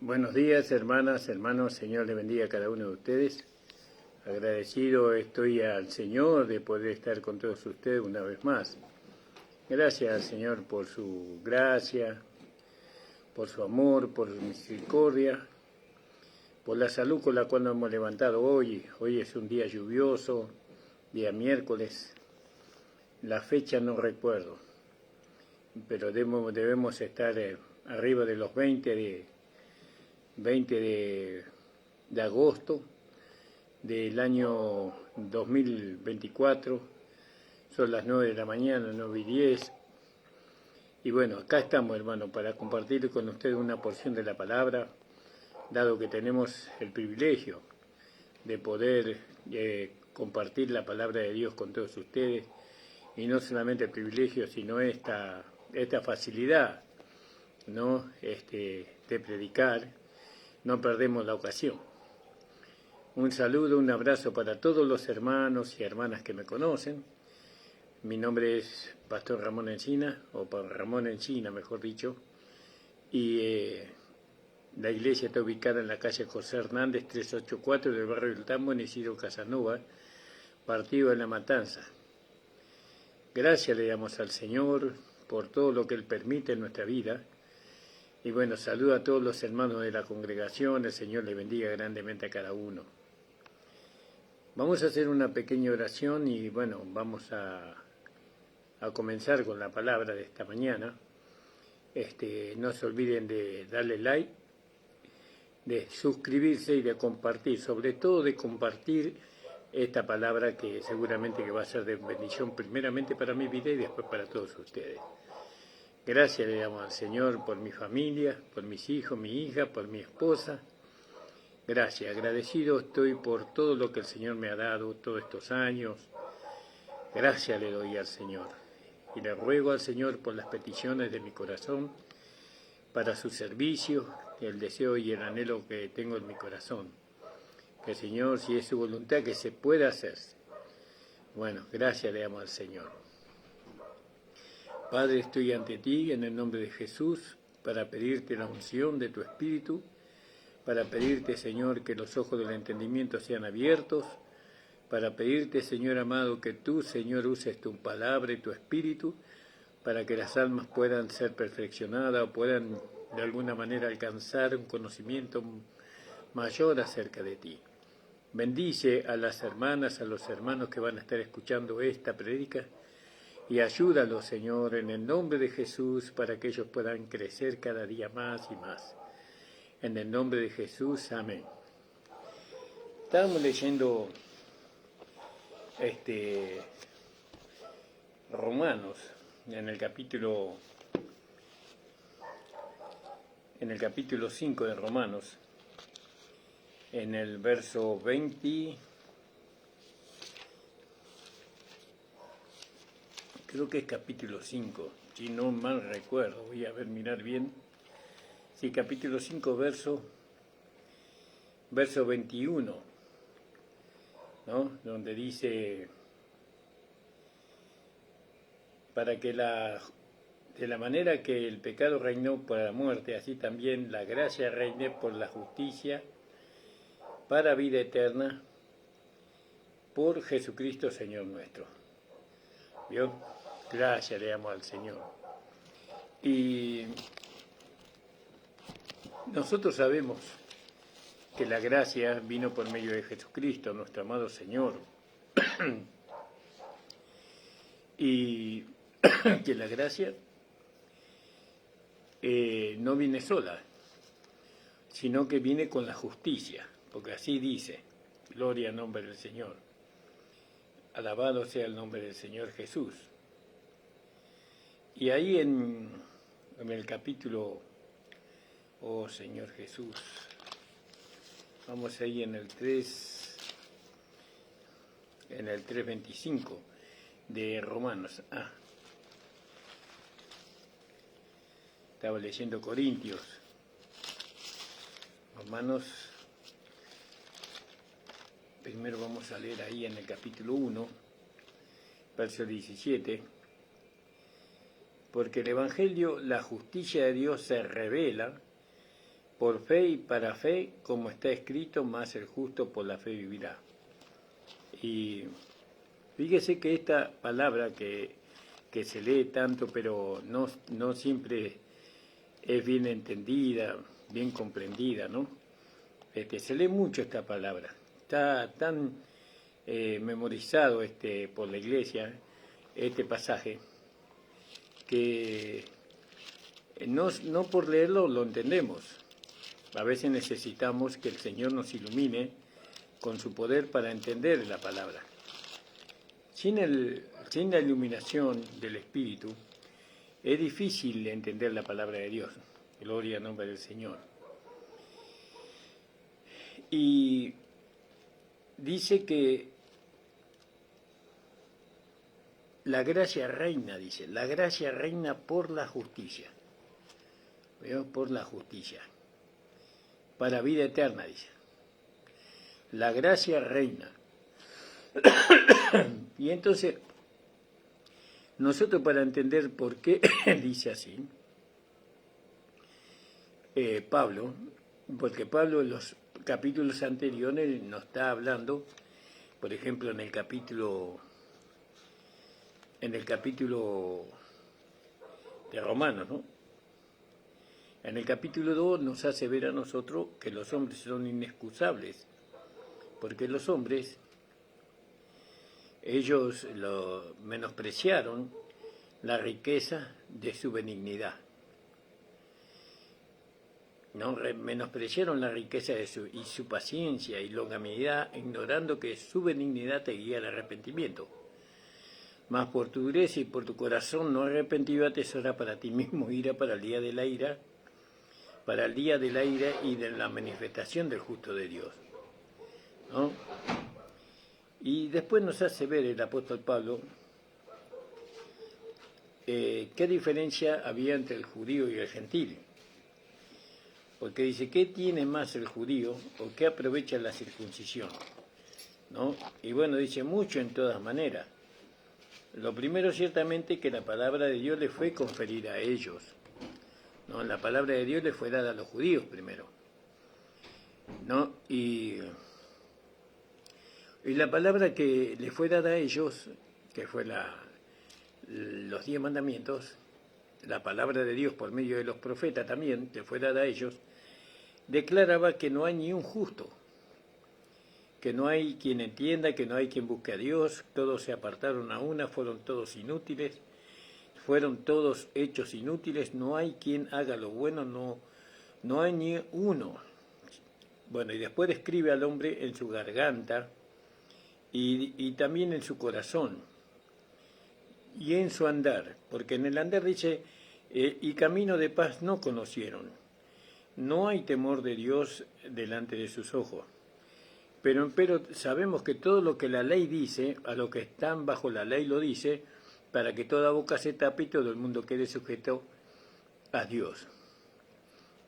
Buenos días, hermanas, hermanos. Señor le bendiga a cada uno de ustedes. Agradecido estoy al Señor de poder estar con todos ustedes una vez más. Gracias al Señor por su gracia, por su amor, por su misericordia, por la salud con la cual nos hemos levantado hoy. Hoy es un día lluvioso, día miércoles. La fecha no recuerdo, pero debemos estar arriba de los 20 de agosto del año 2024, son las 9 de la mañana, 9:10, y bueno, acá estamos, hermano, para compartir con ustedes una porción de la palabra, dado que tenemos el privilegio de poder compartir la palabra de Dios con todos ustedes, y no solamente el privilegio, sino esta facilidad, ¿no? De predicar. No perdemos la ocasión. Un saludo, un abrazo para todos los hermanos y hermanas que me conocen. Mi nombre es Pastor Ramón Encina, o Ramón Encina, mejor dicho, y la iglesia está ubicada en la calle José Hernández, 384 del barrio del Tambo, en Isidro Casanova, partido de La Matanza. Gracias le damos al Señor por todo lo que Él permite en nuestra vida. Y bueno, saludo a todos los hermanos de la congregación, el Señor le bendiga grandemente a cada uno. Vamos a hacer una pequeña oración y bueno, vamos a comenzar con la palabra de esta mañana. No se olviden de darle like, de suscribirse y de compartir, sobre todo de compartir esta palabra que seguramente que va a ser de bendición primeramente para mi vida y después para todos ustedes. Gracias le damos al Señor por mi familia, por mis hijos, mi hija, por mi esposa. Gracias, agradecido estoy por todo lo que el Señor me ha dado todos estos años. Gracias le doy al Señor. Y le ruego al Señor por las peticiones de mi corazón, para su servicio, el deseo y el anhelo que tengo en mi corazón. Que el Señor, si es su voluntad, que se pueda hacer. Bueno, gracias le damos al Señor. Padre, estoy ante ti en el nombre de Jesús para pedirte la unción de tu Espíritu, para pedirte, Señor, que los ojos del entendimiento sean abiertos, para pedirte, Señor amado, que tú, Señor, uses tu palabra y tu Espíritu para que las almas puedan ser perfeccionadas o puedan de alguna manera alcanzar un conocimiento mayor acerca de ti. Bendice a las hermanas, a los hermanos que van a estar escuchando esta prédica, y ayúdalos, Señor, en el nombre de Jesús, para que ellos puedan crecer cada día más y más. En el nombre de Jesús, amén. Estábamos leyendo Romanos, en el capítulo 5 de Romanos, en el verso 20. Creo que es capítulo 5, si no mal recuerdo, voy a mirar bien. Sí, capítulo 5, verso 21, ¿no? Donde dice, para que de la manera que el pecado reinó por la muerte, así también la gracia reine por la justicia, para vida eterna, por Jesucristo Señor nuestro. ¿Vio? Gracias le damos al Señor. Y nosotros sabemos que la gracia vino por medio de Jesucristo, nuestro amado Señor. Y que la gracia no viene sola, sino que viene con la justicia, porque así dice, gloria al nombre del Señor. Alabado sea el nombre del Señor Jesús. Y ahí en el capítulo, oh Señor Jesús, vamos ahí en el 3:25 de Romanos. Estaba leyendo Corintios. Romanos, primero vamos a leer ahí en el capítulo 1, verso 17. Porque el Evangelio, la justicia de Dios se revela por fe y para fe, como está escrito, más el justo por la fe vivirá. Y fíjese que esta palabra que se lee tanto, pero no siempre es bien entendida, bien comprendida, ¿no? Se lee mucho esta palabra, está tan memorizado por la iglesia, este pasaje, que no por leerlo lo entendemos. A veces necesitamos que el Señor nos ilumine con su poder para entender la palabra. Sin la iluminación del Espíritu, es difícil entender la palabra de Dios. Gloria al nombre del Señor. Y dice que la gracia reina, dice, la gracia reina por la justicia. ¿Veo? Por la justicia. Para vida eterna, dice. La gracia reina. Y entonces, nosotros para entender por qué dice así, Pablo, porque Pablo en los capítulos anteriores nos está hablando, por ejemplo, en el capítulo de Romanos, ¿no? En el capítulo 2 nos hace ver a nosotros que los hombres son inexcusables, porque los hombres, ellos menospreciaron la riqueza de su benignidad. No menospreciaron la riqueza de su paciencia y longanimidad, ignorando que su benignidad te guía al arrepentimiento. Mas por tu dureza y por tu corazón no arrepentido atesora para ti mismo ira para el día de la ira, para el día de la ira y de la manifestación del justo de Dios, ¿no? Y después nos hace ver el apóstol Pablo qué diferencia había entre el judío y el gentil. Porque dice, ¿qué tiene más el judío o qué aprovecha la circuncisión? ¿No? Y bueno, dice mucho en todas maneras. Lo primero ciertamente que la palabra de Dios le fue conferida a ellos, ¿no? La palabra de Dios le fue dada a los judíos primero, ¿no? Y la palabra que le fue dada a ellos, que fue los 10 mandamientos, la palabra de Dios por medio de los profetas también, que fue dada a ellos, declaraba que no hay ni un justo, que no hay quien entienda, que no hay quien busque a Dios, todos se apartaron a una, fueron todos inútiles, fueron todos hechos inútiles, no hay quien haga lo bueno, no hay ni uno. Bueno, y después describe al hombre en su garganta y también en su corazón y en su andar, porque en el andar dice, y camino de paz no conocieron, no hay temor de Dios delante de sus ojos. Pero sabemos que todo lo que la ley dice, a los que están bajo la ley lo dice, para que toda boca se tape y todo el mundo quede sujeto a Dios.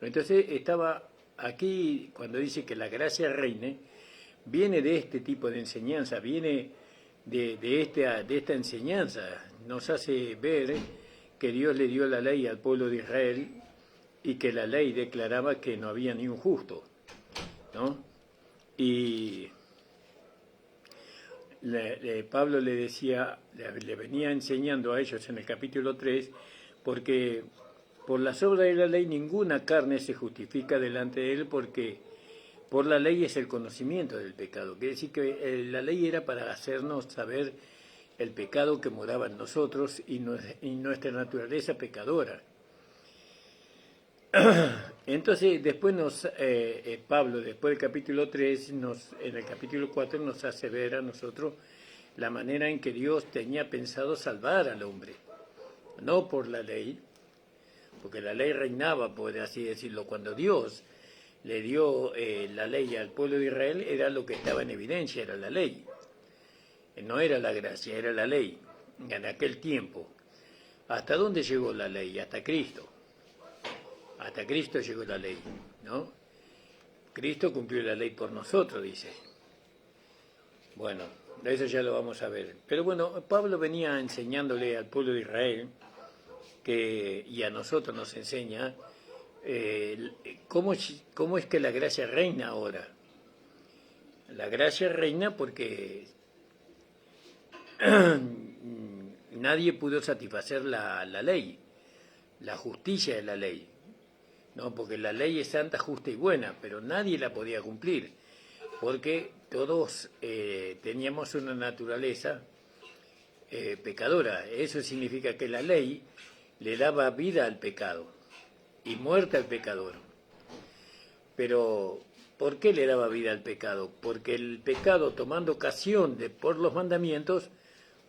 Entonces estaba aquí, cuando dice que la gracia reine, viene de este tipo de enseñanza, viene de esta enseñanza. Nos hace ver que Dios le dio la ley al pueblo de Israel y que la ley declaraba que no había ni un justo, ¿no? Y Pablo le decía, le venía enseñando a ellos en el capítulo 3, porque por las obras de la ley ninguna carne se justifica delante de él, porque por la ley es el conocimiento del pecado. Quiere decir que la ley era para hacernos saber el pecado que moraba en nosotros y nuestra naturaleza pecadora. Entonces, después Pablo, después del capítulo 3, en el capítulo 4 nos hace ver a nosotros la manera en que Dios tenía pensado salvar al hombre. No por la ley, porque la ley reinaba, por así decirlo. Cuando Dios le dio la ley al pueblo de Israel, era lo que estaba en evidencia, era la ley. No era la gracia, era la ley, en aquel tiempo. ¿Hasta dónde llegó la ley? Hasta Cristo. Hasta Cristo llegó la ley, ¿no? Cristo cumplió la ley por nosotros, dice. Bueno, eso ya lo vamos a ver. Pero bueno, Pablo venía enseñándole al pueblo de Israel, y a nosotros nos enseña, ¿cómo es que la gracia reina ahora? La gracia reina porque nadie pudo satisfacer la ley, la justicia de la ley, ¿no? Porque la ley es santa, justa y buena, pero nadie la podía cumplir, porque todos teníamos una naturaleza pecadora. Eso significa que la ley le daba vida al pecado y muerte al pecador. Pero, ¿por qué le daba vida al pecado? Porque el pecado, tomando ocasión por los mandamientos,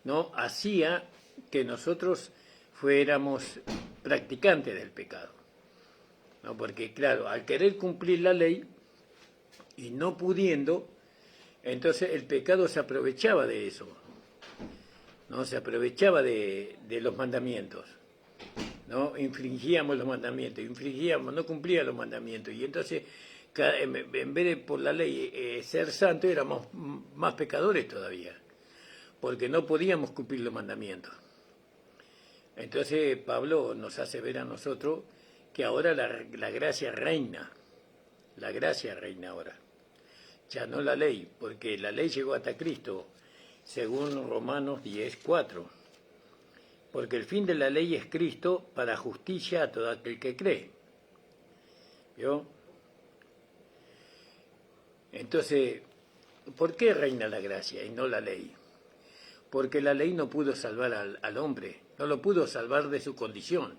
¿no?, hacía que nosotros fuéramos practicantes del pecado, ¿no? Porque, claro, al querer cumplir la ley y no pudiendo, entonces el pecado se aprovechaba de eso, ¿no? Se aprovechaba de los mandamientos, ¿no? Infringíamos los mandamientos, no cumplíamos los mandamientos, y entonces en vez de por la ley ser santos, éramos más pecadores todavía, porque no podíamos cumplir los mandamientos. Entonces Pablo nos hace ver a nosotros que ahora la gracia reina ahora, ya no la ley, porque la ley llegó hasta Cristo, según Romanos 10:4. Porque el fin de la ley es Cristo para justicia a todo aquel que cree. ¿Vio? Entonces, ¿por qué reina la gracia y no la ley? Porque la ley no pudo salvar al hombre, no lo pudo salvar de su condición,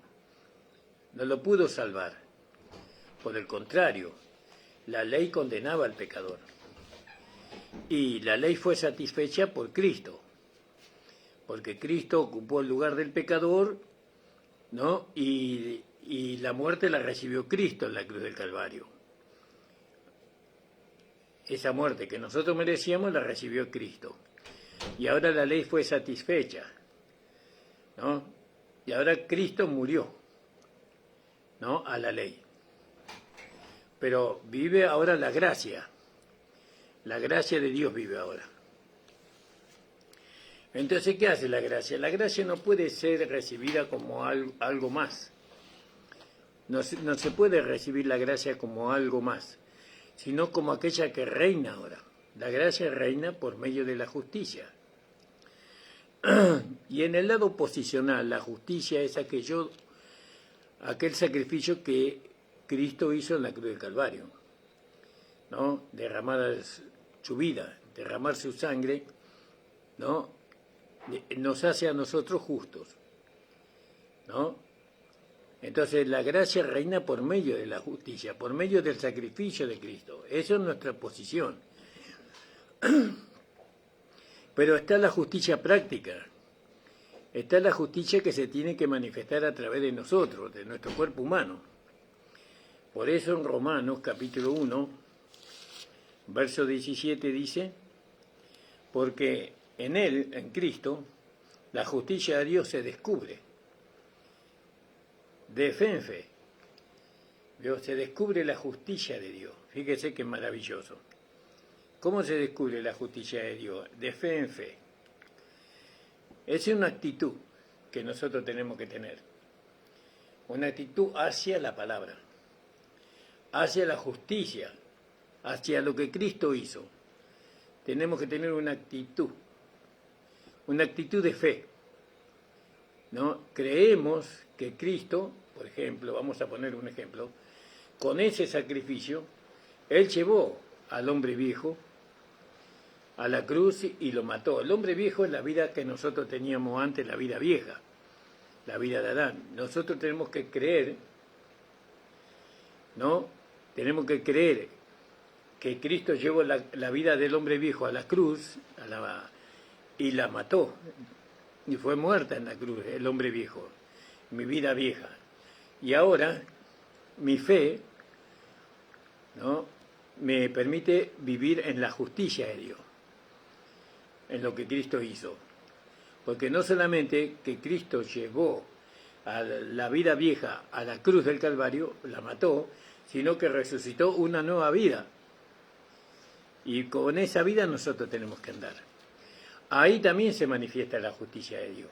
no lo pudo salvar. Por el contrario, la ley condenaba al pecador. Y la ley fue satisfecha por Cristo, porque Cristo ocupó el lugar del pecador, ¿no? Y la muerte la recibió Cristo en la cruz del Calvario. Esa muerte que nosotros merecíamos la recibió Cristo. Y ahora la ley fue satisfecha, ¿no? Y ahora Cristo murió, ¿no?, a la ley. Pero vive ahora la gracia de Dios vive ahora. Entonces, ¿qué hace la gracia? La gracia no puede ser recibida como algo más. No se puede recibir la gracia como algo más, sino como aquella que reina ahora. La gracia reina por medio de la justicia. Y en el lado posicional, la justicia es aquel sacrificio que Cristo hizo en la cruz del Calvario, ¿no? Derramar su vida, derramar su sangre, ¿no?, nos hace a nosotros justos, ¿no? Entonces la gracia reina por medio de la justicia, por medio del sacrificio de Cristo. Eso es nuestra posición. Pero está la justicia práctica, está la justicia que se tiene que manifestar a través de nosotros, de nuestro cuerpo humano. Por eso en Romanos capítulo 1, verso 17 dice: porque en Él, en Cristo, la justicia de Dios se descubre, de fe en fe. Dios, se descubre la justicia de Dios. Fíjese qué maravilloso. ¿Cómo se descubre la justicia de Dios? De fe en fe. Esa es una actitud que nosotros tenemos que tener. Una actitud hacia la palabra, hacia la justicia, hacia lo que Cristo hizo. Tenemos que tener una actitud de fe, ¿no? Creemos que Cristo, por ejemplo, vamos a poner un ejemplo, con ese sacrificio, Él llevó al hombre viejo a la cruz y lo mató. El hombre viejo es la vida que nosotros teníamos antes, la vida vieja, la vida de Adán. Nosotros tenemos que creer, ¿no? Tenemos que creer que Cristo llevó la vida del hombre viejo a la cruz y la mató. Y fue muerta en la cruz, el hombre viejo, mi vida vieja. Y ahora mi fe, ¿no?, me permite vivir en la justicia de Dios, en lo que Cristo hizo. Porque no solamente que Cristo llevó a la vida vieja a la cruz del Calvario, la mató, sino que resucitó una nueva vida. Y con esa vida nosotros tenemos que andar. Ahí también se manifiesta la justicia de Dios.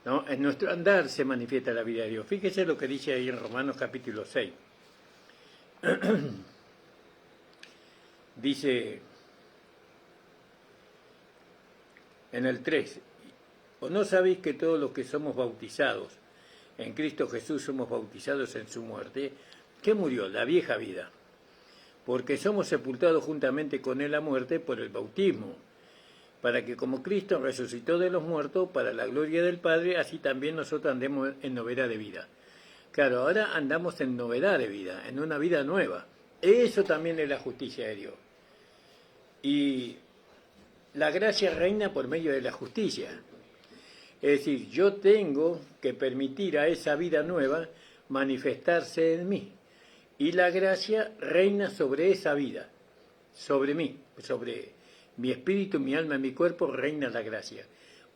¿no? En nuestro andar se manifiesta la vida de Dios. Fíjese lo que dice ahí en Romanos capítulo 6. Dice en el 3, ¿o no sabéis que todos los que somos bautizados en Cristo Jesús somos bautizados en su muerte? ¿Qué murió? La vieja vida. Porque somos sepultados juntamente con él a muerte por el bautismo, para que como Cristo resucitó de los muertos para la gloria del Padre, así también nosotros andemos en novedad de vida. Claro, ahora andamos en novedad de vida, en una vida nueva. Eso también es la justicia de Dios. Y la gracia reina por medio de la justicia. Es decir, yo tengo que permitir a esa vida nueva manifestarse en mí. Y la gracia reina sobre esa vida, sobre mí, sobre mi espíritu, mi alma, mi cuerpo, reina la gracia.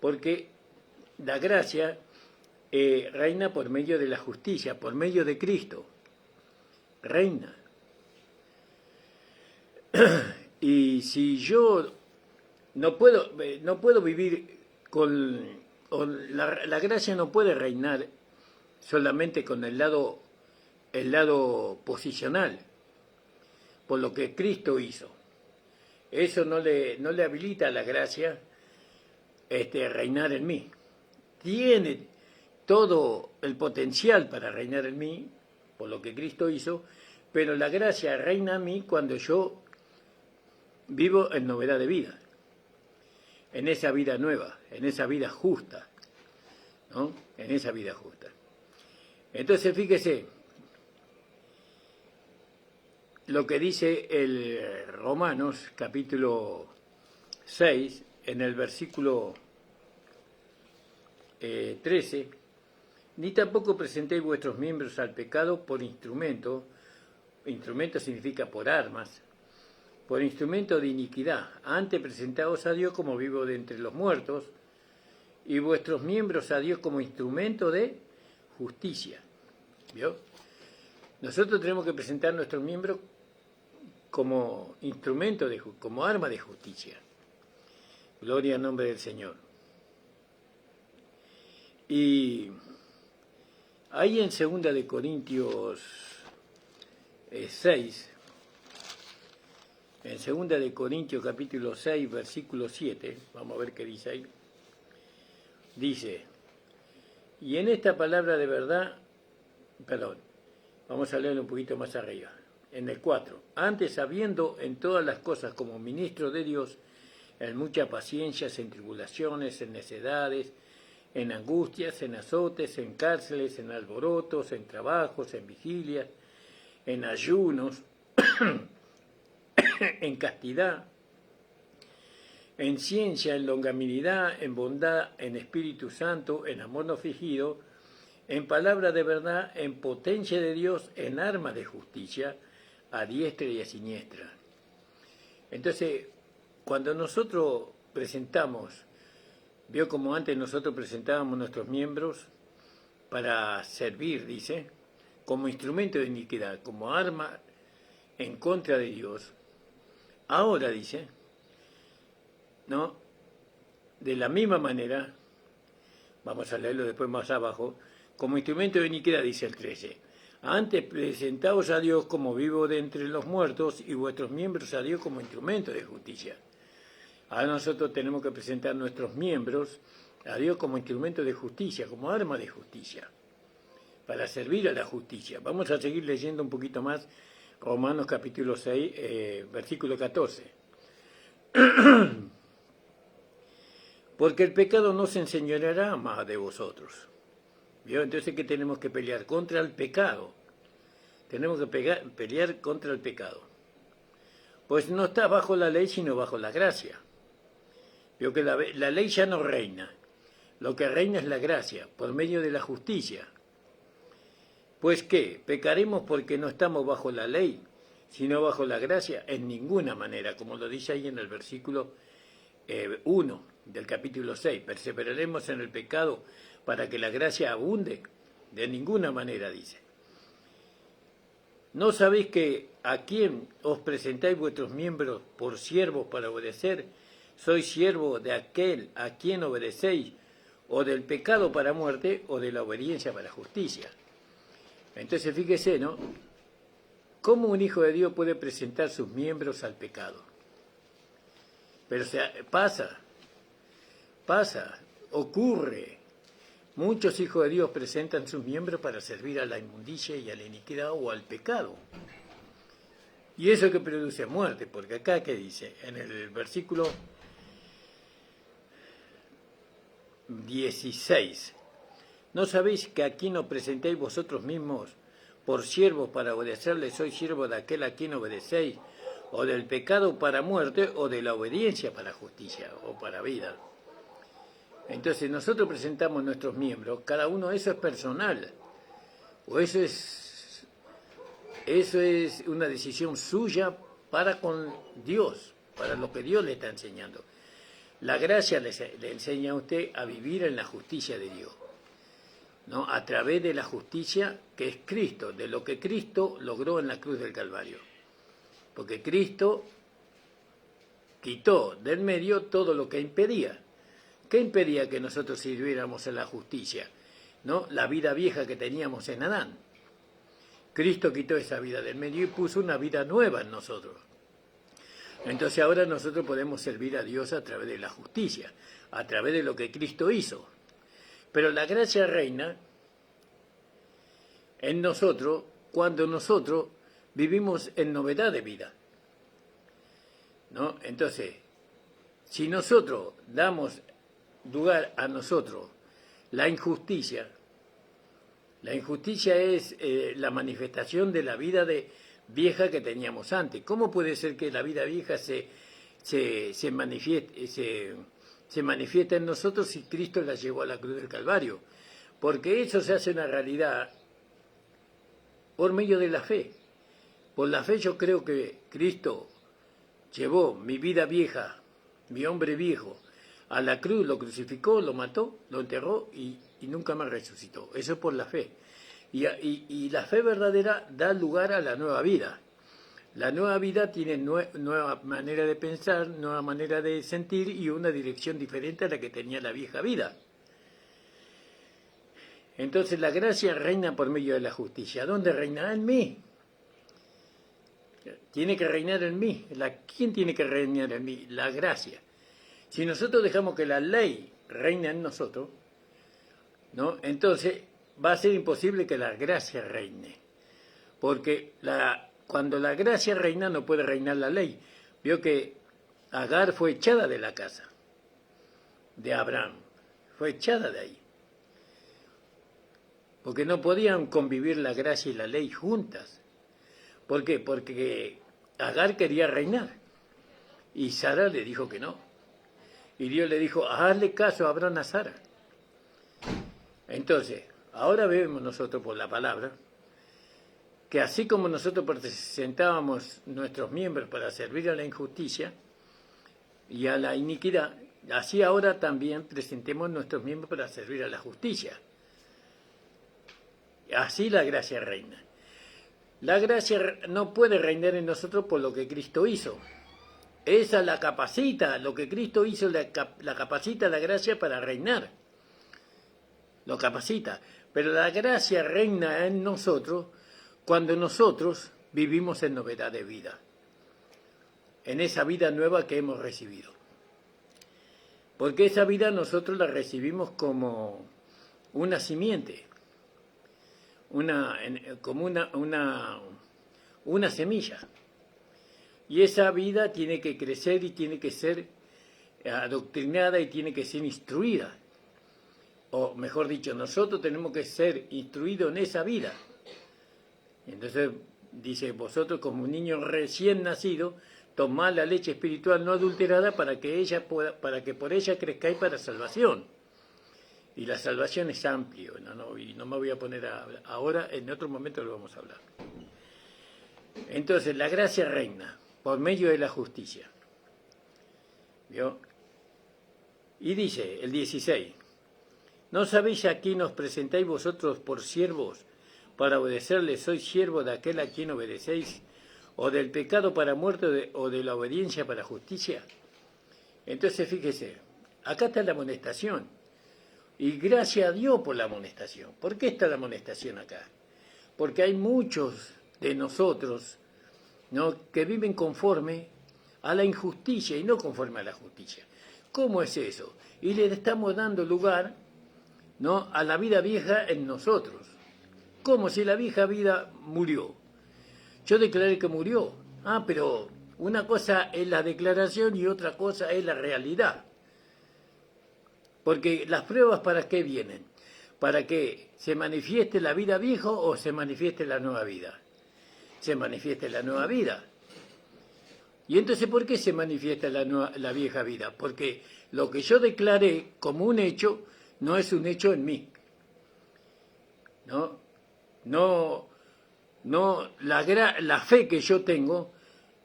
Porque la gracia reina por medio de la justicia, por medio de Cristo. Reina. Y si yo no puedo vivir la gracia no puede reinar solamente con el lado posicional, por lo que Cristo hizo. Eso no le habilita a la gracia reinar en mí. Tiene todo el potencial para reinar en mí, por lo que Cristo hizo, pero la gracia reina en mí cuando yo vivo en novedad de vida, en esa vida nueva, en esa vida justa, ¿no? En esa vida justa. Entonces, fíjese lo que dice el Romanos, capítulo 6, en el versículo 13, ni tampoco presentéis vuestros miembros al pecado por instrumento significa por armas, por instrumento de iniquidad, antes presentaos a Dios como vivo de entre los muertos, y vuestros miembros a Dios como instrumento de justicia. ¿Vio? Nosotros tenemos que presentar nuestros miembros como instrumento, como arma de justicia. Gloria al nombre del Señor. Y ahí en 2 de Corintios 6, en 2 de Corintios capítulo 6, versículo 7, vamos a ver qué dice ahí. Dice, y en esta palabra de verdad, vamos a leerlo un poquito más arriba, en el 4, antes habiendo en todas las cosas como ministro de Dios, en muchas paciencias, en tribulaciones, en necedades, en angustias, en azotes, en cárceles, en alborotos, en trabajos, en vigilias, en ayunos, en castidad, en ciencia, en longanimidad, en bondad, en Espíritu Santo, en amor no fingido, en palabra de verdad, en potencia de Dios, en arma de justicia, a diestra y a siniestra. Entonces, cuando nosotros presentamos, vio como antes nosotros presentábamos nuestros miembros para servir, dice, como instrumento de iniquidad, como arma en contra de Dios. Ahora, dice, ¿no? De la misma manera, vamos a leerlo después más abajo, como instrumento de iniquidad, dice el 13. Antes presentaos a Dios como vivo de entre los muertos y vuestros miembros a Dios como instrumento de justicia. Ahora nosotros tenemos que presentar nuestros miembros a Dios como instrumento de justicia, como arma de justicia, para servir a la justicia. Vamos a seguir leyendo un poquito más Romanos capítulo 6, versículo 14. Porque el pecado no se enseñoreará más de vosotros. ¿Vio? Entonces, ¿qué tenemos que pelear? Contra el pecado. Tenemos que pelear contra el pecado. Pues no está bajo la ley, sino bajo la gracia. Vio que la ley ya no reina. Lo que reina es la gracia, por medio de la justicia. Pues ¿qué? ¿Pecaremos porque no estamos bajo la ley, sino bajo la gracia? En ninguna manera, como lo dice ahí en el versículo 1 del capítulo 6. ¿Perseveraremos en el pecado para que la gracia abunde? De ninguna manera, dice. ¿No sabéis que a quien os presentáis vuestros miembros por siervos para obedecer, sois siervo de aquel a quien obedecéis, o del pecado para muerte, o de la obediencia para justicia. Entonces fíjese, ¿no? ¿Cómo un hijo de Dios puede presentar sus miembros al pecado? Pero pasa, ocurre. Muchos hijos de Dios presentan sus miembros para servir a la inmundicia y a la iniquidad o al pecado. Y eso que produce muerte, porque acá, ¿qué dice? En el versículo 16. ¿No sabéis que aquí nos presentéis vosotros mismos por siervos para obedecerle? Sois siervos de aquel a quien obedecéis, o del pecado para muerte, o de la obediencia para justicia, o para vida. Entonces nosotros presentamos nuestros miembros, cada uno, eso es personal, o eso es una decisión suya para con Dios, para lo que Dios le está enseñando. La gracia le enseña a usted a vivir en la justicia de Dios, ¿no? A través de la justicia que es Cristo, de lo que Cristo logró en la cruz del Calvario. Porque Cristo quitó del medio todo lo que impedía. ¿Qué impedía que nosotros sirviéramos en la justicia? ¿No? La vida vieja que teníamos en Adán. Cristo quitó esa vida del medio y puso una vida nueva en nosotros. Entonces ahora nosotros podemos servir a Dios a través de la justicia, a través de lo que Cristo hizo. Pero la gracia reina en nosotros cuando nosotros vivimos en novedad de vida, ¿no? Entonces, si nosotros damos lugar a nosotros la injusticia es la manifestación de la vida vieja que teníamos antes. ¿Cómo puede ser que la vida vieja se manifieste en nosotros si Cristo la llevó a la cruz del Calvario? Porque eso se hace una realidad por medio de la fe. Por la fe yo creo que Cristo llevó mi vida vieja, mi hombre viejo, a la cruz, lo crucificó, lo mató, lo enterró y nunca más resucitó. Eso es por la fe. Y la fe verdadera da lugar a la nueva vida. La nueva vida tiene nueva manera de pensar, nueva manera de sentir y una dirección diferente a la que tenía la vieja vida. Entonces la gracia reina por medio de la justicia. ¿Dónde reinará? En mí. Tiene que reinar en mí. ¿Quién tiene que reinar en mí? La gracia. Si nosotros dejamos que la ley reine en nosotros, ¿no? Entonces va a ser imposible que la gracia reine. Porque cuando la gracia reina no puede reinar la ley. Vio que Agar fue echada de la casa de Abraham. Fue echada de ahí. Porque no podían convivir la gracia y la ley juntas. ¿Por qué? Porque Agar quería reinar. Y Sara le dijo que no. Y Dios le dijo, hazle caso a Abraham, a Sara. Entonces, ahora vemos nosotros por la palabra que así como nosotros presentábamos nuestros miembros para servir a la injusticia y a la iniquidad, así ahora también presentemos nuestros miembros para servir a la justicia. Así la gracia reina. La gracia no puede reinar en nosotros por lo que Cristo hizo. Esa la capacita, lo que Cristo hizo la capacita la gracia para reinar. Lo capacita. Pero la gracia reina en nosotros cuando nosotros vivimos en novedad de vida. En esa vida nueva que hemos recibido. Porque esa vida nosotros la recibimos como una simiente. Como una semilla. Y esa vida tiene que crecer y tiene que ser adoctrinada y tiene que ser instruida. O mejor dicho, nosotros tenemos que ser instruidos en esa vida. Entonces dice, vosotros como un niño recién nacido, tomad la leche espiritual no adulterada para que por ella crezcáis para salvación. Y la salvación es amplio, y no me voy a poner ahora, en otro momento lo vamos a hablar. Entonces la gracia reina por medio de la justicia. ¿Vio? Y dice el 16, ¿no sabéis a quién os presentáis vosotros por siervos para obedecerle? ¿Sois siervos de aquel a quien obedecéis? ¿O del pecado para muerte o de la obediencia para justicia? Entonces fíjese, acá está la amonestación. Y gracias a Dios por la amonestación. ¿Por qué está la amonestación acá? Porque hay muchos de nosotros, ¿no?, que viven conforme a la injusticia y no conforme a la justicia. ¿Cómo es eso? Y le estamos dando lugar, ¿no?, a la vida vieja en nosotros. Como si la vieja vida murió. Yo declaré que murió. Pero una cosa es la declaración y otra cosa es la realidad. Porque las pruebas, ¿para qué vienen? ¿Para que se manifieste la vida vieja o se manifieste la nueva vida? Se manifieste la nueva vida. Y entonces, ¿por qué se manifiesta la vieja vida? Porque lo que yo declaré como un hecho no es un hecho en mí. No, la fe que yo tengo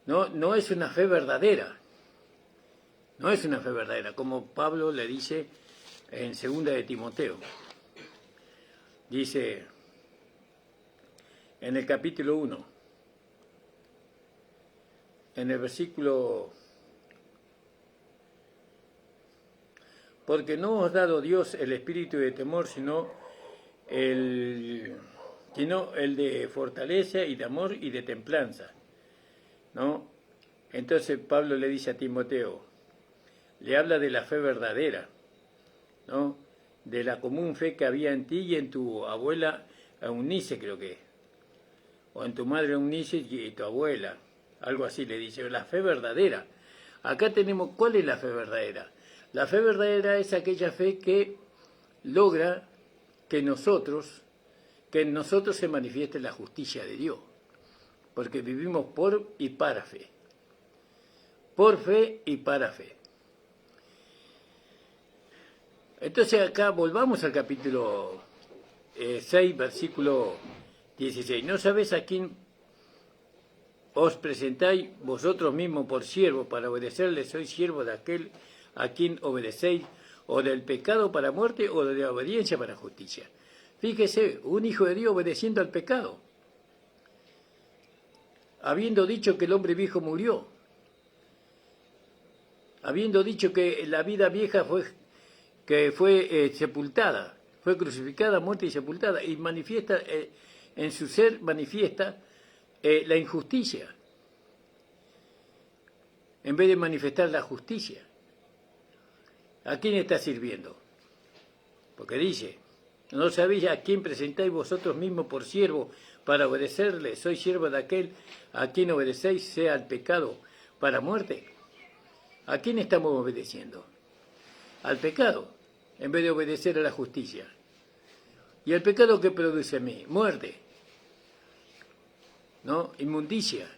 no es una fe verdadera. No es una fe verdadera, como Pablo le dice en 2 de Timoteo. Dice en el capítulo 1, en el versículo: porque no os ha dado Dios el espíritu de temor, sino el de fortaleza y de amor y de templanza, ¿no? Entonces Pablo le dice a Timoteo, le habla de la fe verdadera, ¿no?, de la común fe que había en ti y en tu abuela Eunice, creo que, o en tu madre Eunice y tu abuela, algo así le dice, la fe verdadera. Acá tenemos, ¿cuál es la fe verdadera? La fe verdadera es aquella fe que logra que en nosotros se manifieste la justicia de Dios, porque vivimos por y para fe. Por fe y para fe. Entonces acá volvamos al capítulo 6, versículo 16. ¿No sabéis a quién os presentáis vosotros mismos por siervos para obedecerle? ¿Sois siervos de aquel a quien obedecéis, o del pecado para muerte, o de la obediencia para justicia? Fíjese, un hijo de Dios obedeciendo al pecado, habiendo dicho que el hombre viejo murió, habiendo dicho que la vida vieja fue sepultada, fue crucificada, muerta y sepultada, y manifiesta, en su ser manifiesta la injusticia, en vez de manifestar la justicia. ¿A quién está sirviendo? Porque dice, ¿no sabéis a quién presentáis vosotros mismos por siervo para obedecerle? ¿Sois siervo de aquel a quien obedecéis, sea el pecado para muerte? ¿A quién estamos obedeciendo? Al pecado, en vez de obedecer a la justicia. ¿Y el pecado qué produce en mí? Muerte, ¿no? Inmundicia.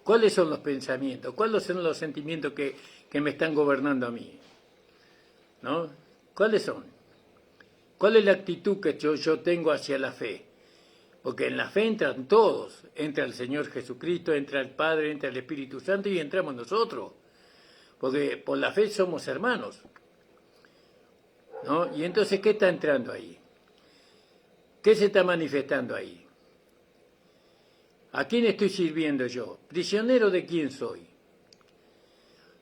¿Cuáles son los pensamientos? ¿Cuáles son los sentimientos que me están gobernando a mí? ¿No? ¿Cuáles son? ¿Cuál es la actitud que yo tengo hacia la fe? Porque en la fe entran todos. Entra el Señor Jesucristo, entra el Padre, entra el Espíritu Santo y entramos nosotros. Porque por la fe somos hermanos, ¿no? Y entonces, ¿qué está entrando ahí? ¿Qué se está manifestando ahí? ¿A quién estoy sirviendo yo? ¿Prisionero de quién soy?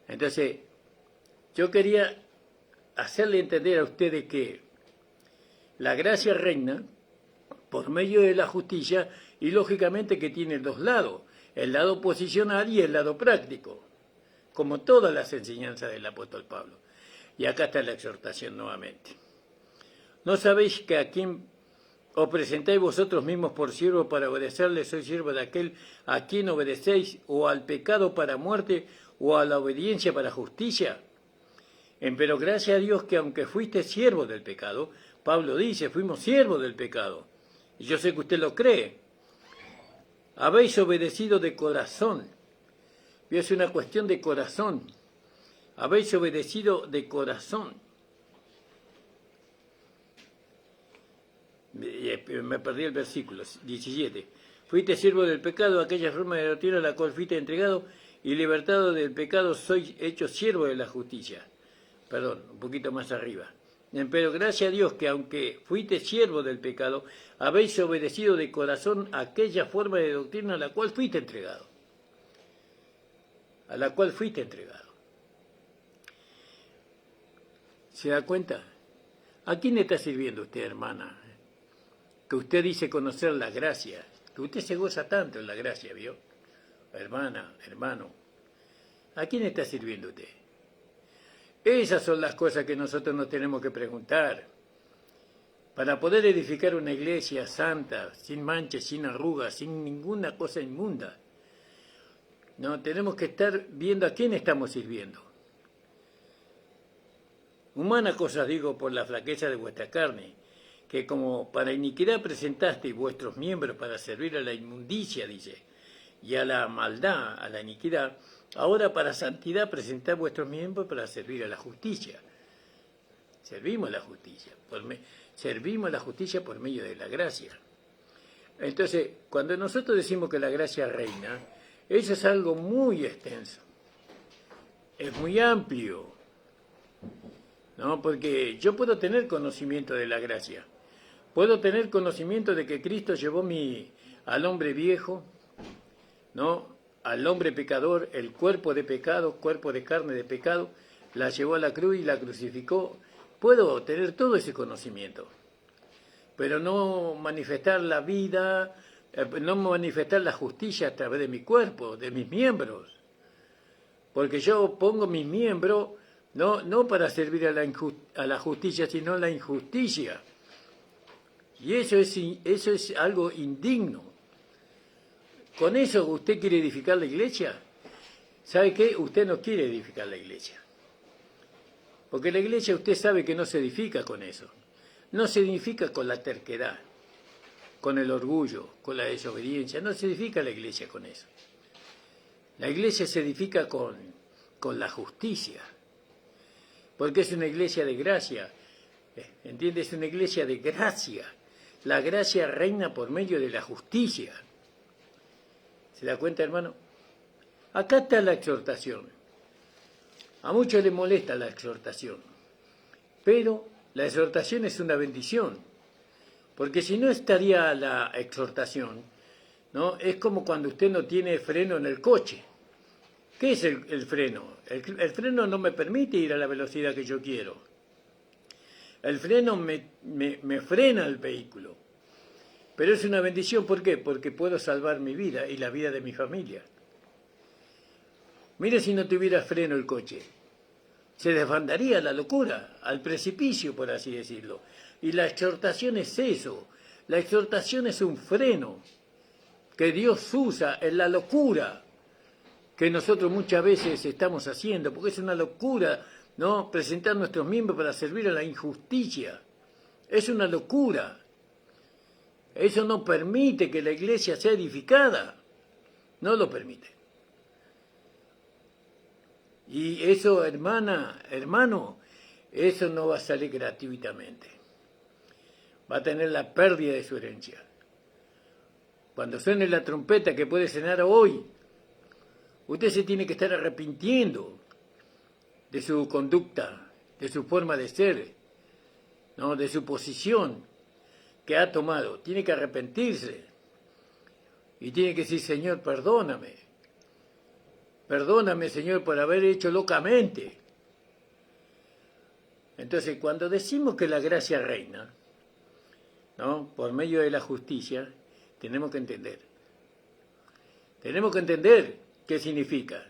Entonces, yo quería hacerle entender a ustedes que la gracia reina por medio de la justicia y lógicamente que tiene dos lados, el lado posicional y el lado práctico, como todas las enseñanzas del apóstol Pablo. Y acá está la exhortación nuevamente. ¿No sabéis que a quien os presentáis vosotros mismos por siervo para obedecerle, sois siervo de aquel a quien obedecéis, o al pecado para muerte, o a la obediencia para justicia? Pero gracias a Dios que aunque fuiste siervo del pecado, Pablo dice, fuimos siervos del pecado, y yo sé que usted lo cree, habéis obedecido de corazón. Es una cuestión de corazón. Habéis obedecido de corazón. Me perdí el versículo 17. Fuiste siervo del pecado, aquella forma de doctrina a la cual fuiste entregado, y libertado del pecado sois hecho siervo de la justicia. Perdón, un poquito más arriba. Pero gracias a Dios que aunque fuiste siervo del pecado, habéis obedecido de corazón aquella forma de doctrina a la cual fuiste entregado. A la cual fuiste entregado. ¿Se da cuenta? ¿A quién está sirviendo usted, hermana? Que usted dice conocer la gracia, que usted se goza tanto en la gracia, ¿vio? Hermana, hermano, ¿a quién está sirviendo usted? Esas son las cosas que nosotros nos tenemos que preguntar. Para poder edificar una iglesia santa, sin manchas, sin arrugas, sin ninguna cosa inmunda, no, tenemos que estar viendo a quién estamos sirviendo. Humanas cosas digo por la flaqueza de vuestra carne, que como para iniquidad presentasteis vuestros miembros para servir a la inmundicia, dice, y a la maldad, a la iniquidad, ahora para santidad presentad vuestros miembros para servir a la justicia. Servimos a la justicia, servimos a la justicia por medio de la gracia. Entonces, cuando nosotros decimos que la gracia reina, eso es algo muy extenso, es muy amplio, ¿no? Porque yo puedo tener conocimiento de la gracia, puedo tener conocimiento de que Cristo llevó al hombre viejo, ¿no? Al hombre pecador, el cuerpo de pecado, cuerpo de carne de pecado, la llevó a la cruz y la crucificó. Puedo tener todo ese conocimiento, pero no manifestar la vida, no manifestar la justicia a través de mi cuerpo, de mis miembros. Porque yo pongo mis miembros no para servir a la justicia, sino a la injusticia. Y eso es algo indigno. ¿Con eso usted quiere edificar la iglesia? ¿Sabe qué? Usted no quiere edificar la iglesia. Porque la iglesia usted sabe que no se edifica con eso. No se edifica con la terquedad, con el orgullo, con la desobediencia. No se edifica la iglesia con eso. La iglesia se edifica con la justicia. Porque es una iglesia de gracia. ¿Entiende? Es una iglesia de gracia. La gracia reina por medio de la justicia. ¿Se da cuenta, hermano? Acá está la exhortación. A muchos les molesta la exhortación, pero la exhortación es una bendición, porque si no estaría la exhortación, ¿no? Es como cuando usted no tiene freno en el coche. ¿Qué es el freno? El freno no me permite ir a la velocidad que yo quiero. El freno me frena el vehículo. Pero es una bendición, ¿por qué? Porque puedo salvar mi vida y la vida de mi familia. Mire si no tuviera freno el coche. Se desbandaría a la locura, al precipicio, por así decirlo. Y la exhortación es eso. La exhortación es un freno que Dios usa en la locura que nosotros muchas veces estamos haciendo, porque es una locura, ¿no? Presentar nuestros miembros para servir a la injusticia. Es una locura. Eso no permite que la iglesia sea edificada. No lo permite. Y eso, hermana, hermano, eso no va a salir gratuitamente. Va a tener la pérdida de su herencia. Cuando suene la trompeta, que puede sonar hoy, usted se tiene que estar arrepintiendo de su conducta, de su forma de ser, ¿no? De su posición que ha tomado. Tiene que arrepentirse y tiene que decir: Señor, perdóname. Perdóname, Señor, por haber hecho locamente. Entonces, cuando decimos que la gracia reina, ¿no? Por medio de la justicia, tenemos que entender. Tenemos que entender qué significa.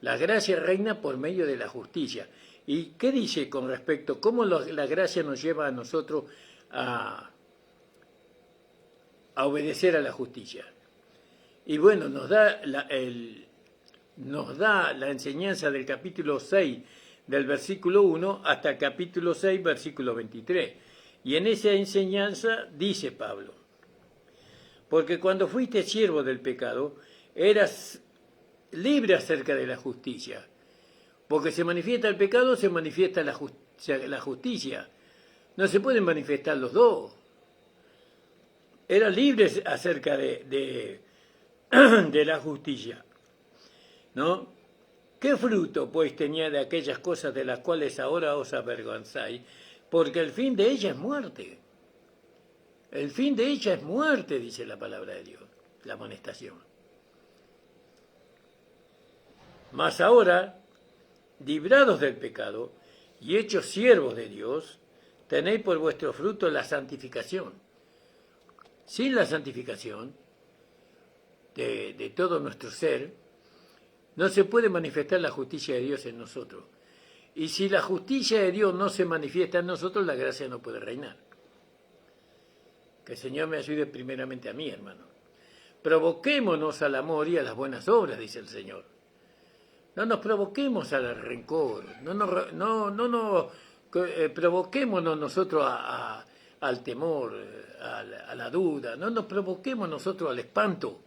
La gracia reina por medio de la justicia. ¿Y qué dice con respecto? ¿Cómo la gracia nos lleva a nosotros a obedecer a la justicia? Y bueno, nos da la enseñanza del capítulo 6, del versículo 1 hasta el capítulo 6, versículo 23. Y en esa enseñanza dice Pablo: porque cuando fuiste siervo del pecado, eras libre acerca de la justicia. Porque se manifiesta el pecado, se manifiesta la justicia. No se pueden manifestar los dos. Era libre acerca de la justicia, ¿no? ¿Qué fruto, pues, tenía de aquellas cosas de las cuales ahora os avergonzáis? Porque el fin de ella es muerte. El fin de ella es muerte, dice la palabra de Dios, la amonestación. Mas ahora, librados del pecado y hechos siervos de Dios, tenéis por vuestro fruto la santificación. Sin la santificación de todo nuestro ser, no se puede manifestar la justicia de Dios en nosotros. Y si la justicia de Dios no se manifiesta en nosotros, la gracia no puede reinar. Que el Señor me ayude primeramente a mí, hermano. Provoquémonos al amor y a las buenas obras, dice el Señor. No nos provoquemos al rencor, provoquémonos nosotros al temor, a la duda, no nos provoquemos nosotros al espanto.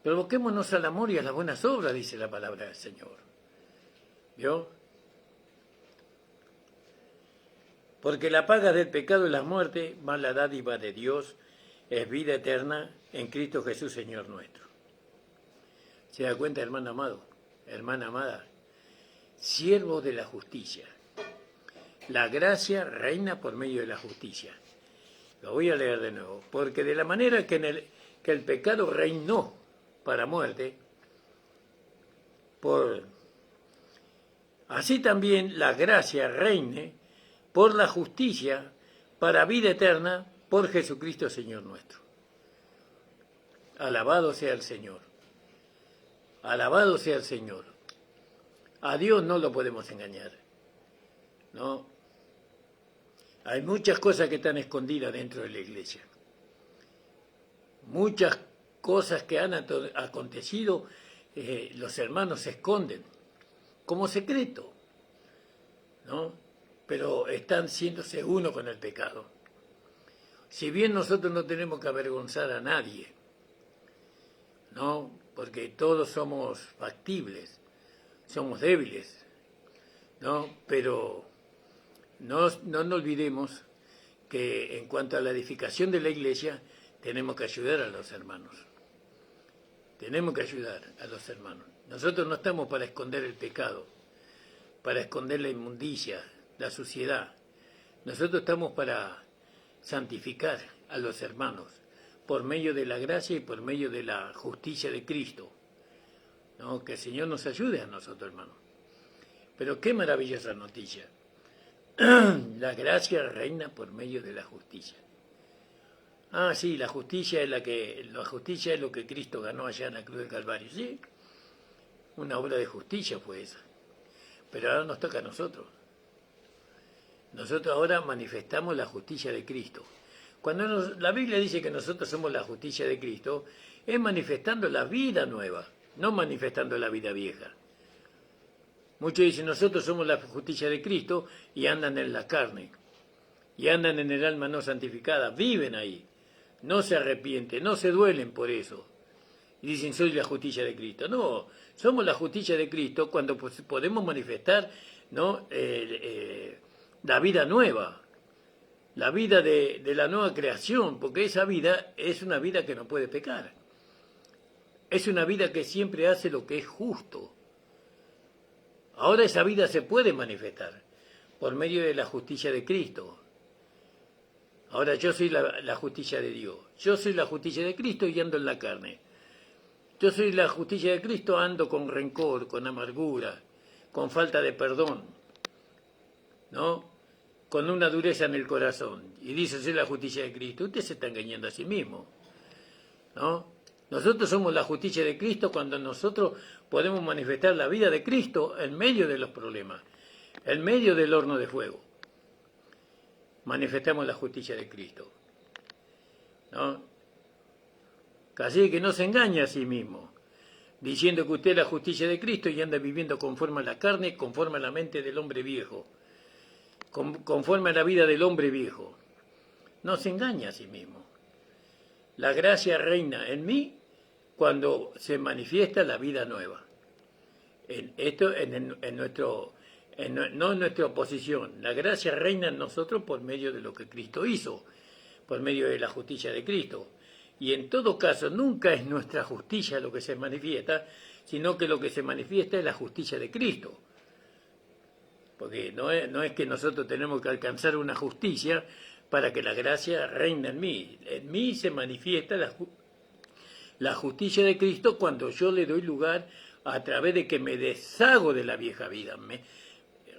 Provoquémonos al amor y a las buenas obras, dice la palabra del Señor. ¿Vio? Porque la paga del pecado es la muerte, mas la dádiva de Dios es vida eterna en Cristo Jesús, Señor nuestro. ¿Se da cuenta, hermano amado? Hermana amada, siervo de la justicia. La gracia reina por medio de la justicia. Lo voy a leer de nuevo. Porque de la manera que el pecado reinó para muerte, así también la gracia reine por la justicia para vida eterna por Jesucristo Señor nuestro. Alabado sea el Señor. Alabado sea el Señor. A Dios no lo podemos engañar. No. Hay muchas cosas que están escondidas dentro de la iglesia. Muchas cosas que han acontecido, los hermanos se esconden como secreto, ¿no? Pero están siéndose uno con el pecado. Si bien nosotros no tenemos que avergonzar a nadie, ¿no? Porque todos somos factibles, somos débiles, ¿no? Pero no nos olvidemos que en cuanto a la edificación de la iglesia, tenemos que ayudar a los hermanos. Tenemos que ayudar a los hermanos. Nosotros no estamos para esconder el pecado, para esconder la inmundicia, la suciedad. Nosotros estamos para santificar a los hermanos por medio de la gracia y por medio de la justicia de Cristo. ¿No? Que el Señor nos ayude a nosotros, hermanos. Pero qué maravillosa noticia. La gracia reina por medio de la justicia. Ah, sí, la justicia es lo que Cristo ganó allá en la cruz del Calvario, sí. Una obra de justicia fue esa. Pero ahora nos toca a nosotros. Nosotros ahora manifestamos la justicia de Cristo. Cuando la Biblia dice que nosotros somos la justicia de Cristo, es manifestando la vida nueva, no manifestando la vida vieja. Muchos dicen, nosotros somos la justicia de Cristo y andan en la carne, y andan en el alma no santificada, viven ahí, no se arrepienten, no se duelen por eso. Y dicen, soy la justicia de Cristo. No, somos la justicia de Cristo cuando podemos manifestar, ¿no? La vida nueva, la vida de la nueva creación, porque esa vida es una vida que no puede pecar. Es una vida que siempre hace lo que es justo. Ahora esa vida se puede manifestar por medio de la justicia de Cristo. Ahora yo soy la justicia de Dios. Yo soy la justicia de Cristo y ando en la carne. Yo soy la justicia de Cristo, ando con rencor, con amargura, con falta de perdón, ¿no? Con una dureza en el corazón. Y dice, soy la justicia de Cristo. Usted se está engañando a sí mismo, ¿no? Nosotros somos la justicia de Cristo cuando nosotros podemos manifestar la vida de Cristo en medio de los problemas, en medio del horno de fuego. Manifestamos la justicia de Cristo, ¿no? Así que no se engaña a sí mismo, diciendo que usted es la justicia de Cristo y anda viviendo conforme a la carne, conforme a la mente del hombre viejo, conforme a la vida del hombre viejo. No se engaña a sí mismo. La gracia reina en mí cuando se manifiesta la vida nueva. No en nuestra oposición. La gracia reina en nosotros por medio de lo que Cristo hizo, por medio de la justicia de Cristo. Y en todo caso, nunca es nuestra justicia lo que se manifiesta, sino que lo que se manifiesta es la justicia de Cristo. Porque no es que nosotros tenemos que alcanzar una justicia para que la gracia reine en mí. En mí se manifiesta la justicia de Cristo cuando yo le doy lugar a través de que me deshago de la vieja vida.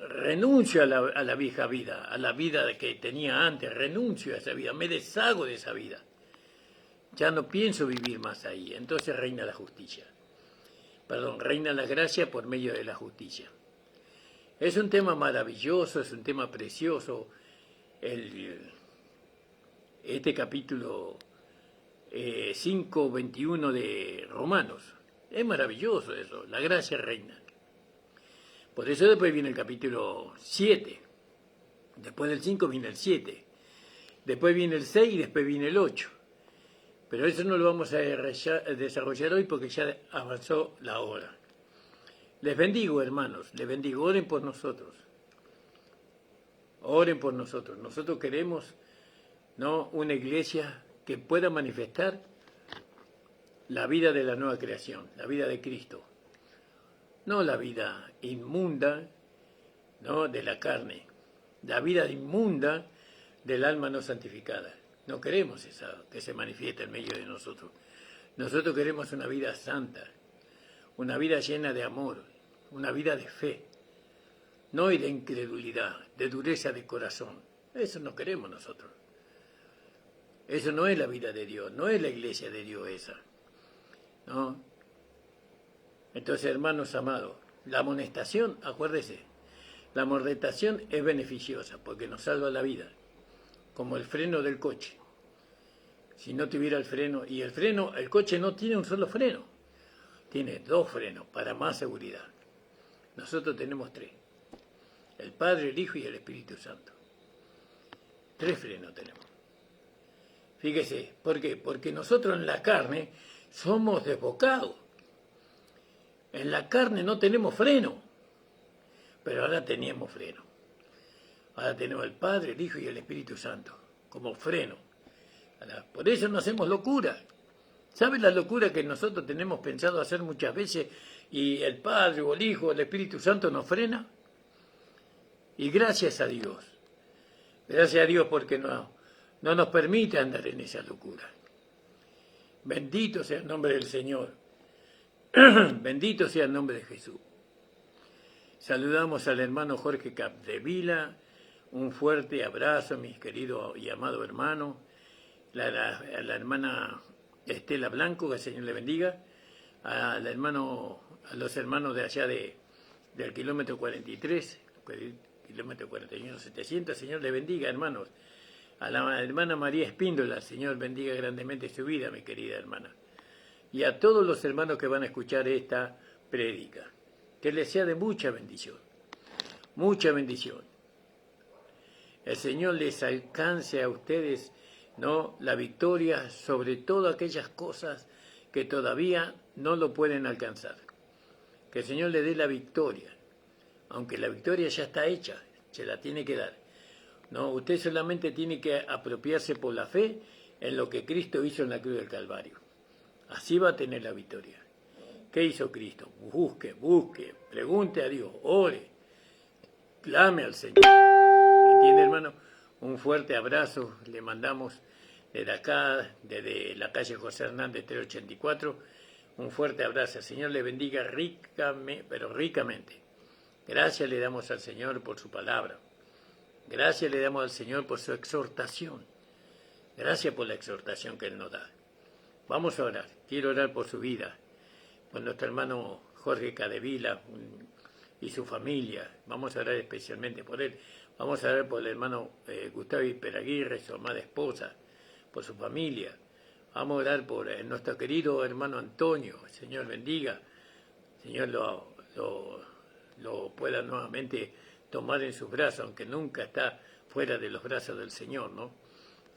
renuncio a la vieja vida, a la vida que tenía antes, renuncio a esa vida, me deshago de esa vida. Ya no pienso vivir más ahí. Entonces reina la justicia. Perdón, reina la gracia por medio de la justicia. Es un tema maravilloso, es un tema precioso. Este capítulo 5:21 de Romanos. Es maravilloso eso, la gracia reina. Por eso después viene el capítulo 7. Después del 5 viene el 7. Después viene el 6 y después viene el 8. Pero eso no lo vamos a desarrollar hoy porque ya avanzó la hora. Les bendigo, hermanos, les bendigo. Oren por nosotros. Oren por nosotros. Nosotros queremos, ¿no?, una iglesia que pueda manifestar la vida de la nueva creación, la vida de Cristo. No la vida inmunda, ¿no?, de la carne. La vida inmunda del alma no santificada. No queremos esa que se manifieste en medio de nosotros. Nosotros queremos una vida santa, una vida llena de amor, una vida de fe, no de incredulidad, de dureza de corazón. Eso no queremos nosotros. Eso no es la vida de Dios, no es la iglesia de Dios esa, ¿no? Entonces, hermanos amados, la amonestación, acuérdese, la amonestación es beneficiosa porque nos salva la vida, como el freno del coche. Si no tuviera el freno, y el coche no tiene un solo freno, tiene 2 frenos para más seguridad. Nosotros tenemos 3, el Padre, el Hijo y el Espíritu Santo. 3 frenos tenemos. Fíjese, ¿por qué? Porque nosotros en la carne somos desbocados. En la carne no tenemos freno, pero ahora tenemos freno. Ahora tenemos el Padre, el Hijo y el Espíritu Santo como freno. Ahora, por eso no hacemos locura. ¿Sabe la locura que nosotros tenemos pensado hacer muchas veces y el Padre o el Hijo o el Espíritu Santo nos frena? Y gracias a Dios porque no nos permite andar en esa locura. Bendito sea el nombre del Señor. Bendito sea el nombre de Jesús. Saludamos al hermano Jorge Capdevila. Un fuerte abrazo, mi querido y amado hermano. A la hermana Estela Blanco, que el Señor le bendiga. A los hermanos de allá del kilómetro 43, kilómetro 41, 700, Señor le bendiga, hermanos. A la hermana María Espíndola, Señor bendiga grandemente su vida, mi querida hermana. Y a todos los hermanos que van a escuchar esta prédica, que les sea de mucha bendición, mucha bendición. El Señor les alcance a ustedes, ¿no?, la victoria sobre todas aquellas cosas que todavía no lo pueden alcanzar. Que el Señor le dé la victoria, aunque la victoria ya está hecha, se la tiene que dar. No, usted solamente tiene que apropiarse por la fe en lo que Cristo hizo en la cruz del Calvario. Así va a tener la victoria. ¿Qué hizo Cristo? Busque, pregunte a Dios, ore, clame al Señor. ¿Entiende, hermano? Un fuerte abrazo le mandamos desde acá, desde la calle José Hernández 384. Un fuerte abrazo. El Señor le bendiga pero ricamente. Gracias le damos al Señor por su palabra. Gracias le damos al Señor por su exhortación. Gracias por la exhortación que Él nos da. Vamos a orar. Quiero orar por su vida, por nuestro hermano Jorge Capdevila y su familia. Vamos a orar especialmente por él. Vamos a orar por el hermano Gustavo Peraguirre, su amada esposa, por su familia. Vamos a orar por nuestro querido hermano Antonio. El Señor bendiga. El Señor lo pueda nuevamente tomar en sus brazos, aunque nunca está fuera de los brazos del Señor, ¿no?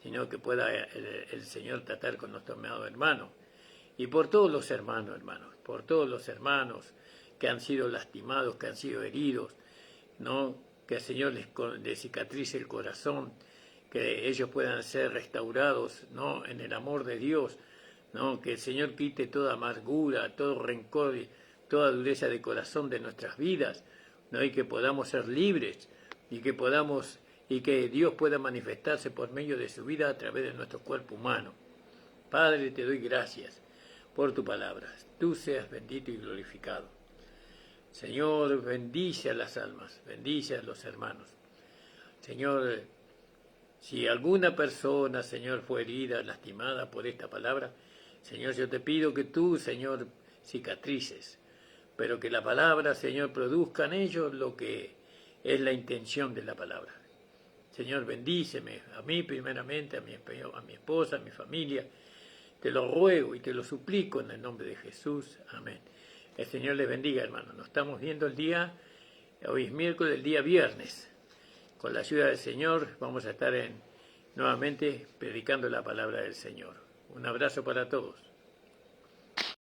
Sino que pueda el Señor tratar con nuestro amado hermano. Y por todos los hermanos, por todos los hermanos que han sido lastimados, que han sido heridos, ¿no? Que el Señor les cicatrice el corazón, que ellos puedan ser restaurados, ¿no?, en el amor de Dios, ¿no? Que el Señor quite toda amargura, todo rencor, toda dureza de corazón de nuestras vidas, ¿no? Y que podamos ser libres y que Dios pueda manifestarse por medio de su vida a través de nuestro cuerpo humano. Padre, te doy gracias por tu palabra. Tú seas bendito y glorificado. Señor, bendice a las almas, bendice a los hermanos. Señor, si alguna persona, Señor, fue herida, lastimada por esta palabra, Señor, yo te pido que tú, Señor, cicatrices, pero que la palabra, Señor, produzca en ellos lo que es la intención de la palabra. Señor, bendíceme, a mí primeramente, a mi esposa, a mi familia. Te lo ruego y te lo suplico en el nombre de Jesús. Amén. El Señor les bendiga, hermanos. Nos estamos viendo hoy es miércoles, el día viernes. Con la ayuda del Señor vamos a estar nuevamente predicando la palabra del Señor. Un abrazo para todos.